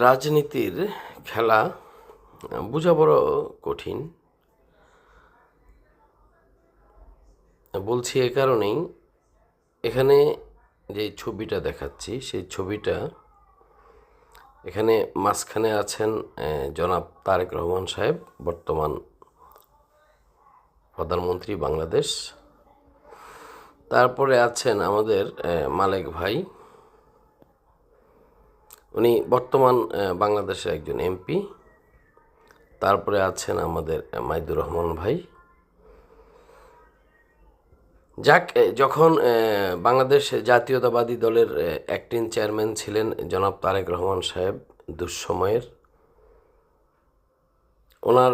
রাজনীতির খেলা বোঝা বড় কঠিন। বলছি এ কারণেই, এখানে যে ছবিটা দেখাচ্ছি সেই ছবিটা, এখানে মাঝখানে আছেন জনাব তারেক রহমান সাহেব, বর্তমান প্রধানমন্ত্রী বাংলাদেশ। তারপরে আছেন আমাদের মালেক ভাই, উনি বর্তমান বাংলাদেশের একজন এমপি। তারপরে আছেন আমাদের মাইদুর রহমান ভাই। যাক, যখন বাংলাদেশ জাতীয়তাবাদী দলের অ্যাক্টিং চেয়ারম্যান ছিলেন জনাব তারেক রহমান সাহেব দুঃসময়ের, ওনার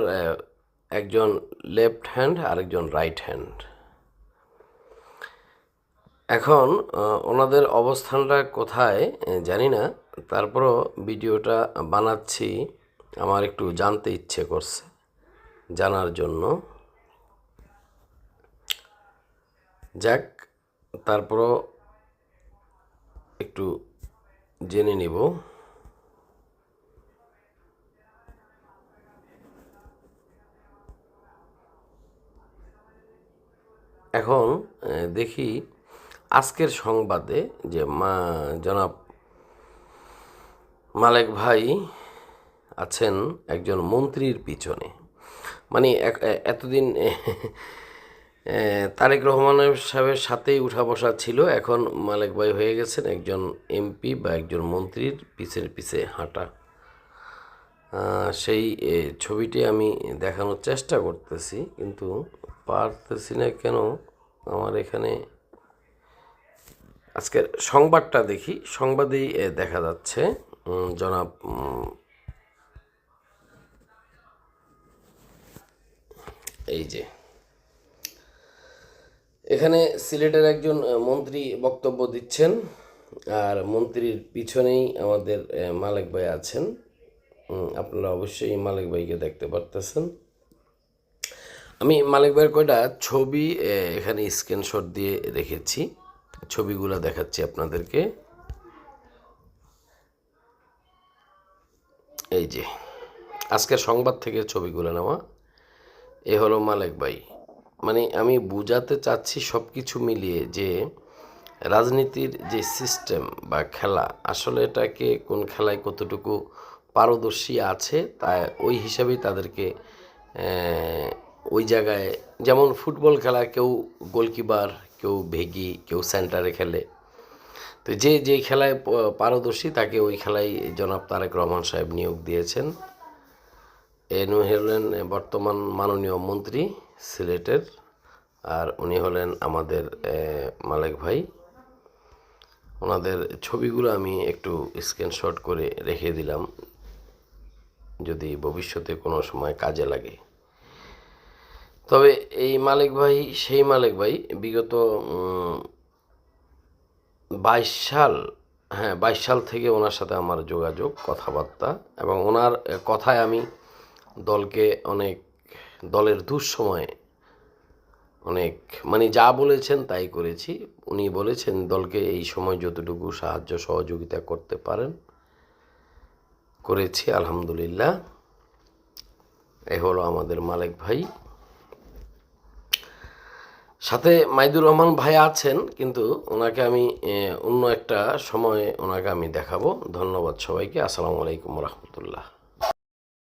একজন লেফট হ্যান্ড আর একজন রাইট হ্যান্ড। এখন ওনাদের অবস্থানটা কোথায় জানি না, তারপরও ভিডিওটা বানাচ্ছি, আমার একটু জানতে ইচ্ছে করছে, জানার জন্য। যাক, তারপরও একটু জেনে নিব। এখন দেখি আজকের সংবাদে যে জনাব মালেক ভাই আছেন একজন মন্ত্রীর পিছনে। মানে এতদিন তারেক রহমানের সাহেবের সাথেই উঠা বসা ছিল, এখন মালেক ভাই হয়ে গেছেন একজন এমপি বা একজন মন্ত্রীর পিছের পিছে হাঁটা। সেই ছবিটি আমি দেখানোর চেষ্টা করতেছি, কিন্তু পারতেছি না কেন। আমার এখানে আজকের সংবাদটা দেখি, সংবাদেই দেখা যাচ্ছে জনাব এই যে এখানে সিলেটের একজন মন্ত্রী বক্তব্য দিচ্ছেন, আর মন্ত্রীর পিছনেই আমাদের মালেক ভাই আছেন। আপনারা অবশ্যই মালেক ভাইকে দেখতে পারতেছেন। আমি মালেক ভাইয়ের কয়টা ছবি এখানে স্ক্রিনশট দিয়ে রেখেছি, ছবিগুলো দেখাচ্ছি আপনাদেরকে। এই যে আজকের সংবাদ থেকে ছবিগুলো নেওয়া। এ হলো মালেক ভাই। মানে আমি বুঝাতে চাচ্ছি সব কিছু মিলিয়ে যে রাজনীতির যে সিস্টেম বা খেলা, আসলে এটাকে কোন খেলায় কতটুকু পারদর্শী আছে, তা ওই হিসাবেই তাদেরকে ওই জায়গায়, যেমন ফুটবল খেলা কেউ গোলকিপার, কেউ ভেগি, কেউ সেন্টারে খেলে। তো যে যে খেলায় পারদর্শী তাকে ওই খেলায় জনাব তারেক রহমান সাহেব নিয়োগ দিয়েছেন। এনু হলেন বর্তমান মাননীয় মন্ত্রী সিলেটের, আর উনি হলেন আমাদের মালেক ভাই। ওনাদের ছবিগুলো আমি একটু স্ক্রিনশট করে রেখে দিলাম, যদি ভবিষ্যতে কোনো সময় কাজে লাগে। তবে এই মালেক ভাই সেই মালেক ভাই, বিগত 22 সাল থেকে ওনার সাথে আমার যোগাযোগ, কথাবার্তা, এবং ওনার কথায় আমি দলকে অনেক, দলের দুঃসময়ে অনেক, মানে যা বলেছেন তাই করেছি। উনি বলেছেন দলকে এই সময় যতটুকু সাহায্য সহযোগিতা করতে পারেন করেছি, আলহামদুলিল্লাহ। এ হলো আমাদের মালেক ভাই। সাথে মাইদুর রহমান ভাই আছেন, কিন্তু ওনাকে আমি অন্য একটা সময়ে ওনাকে আমি দেখাবো। ধন্যবাদ সবাইকে। আসসালামু আলাইকুম রহমতুল্লাহ।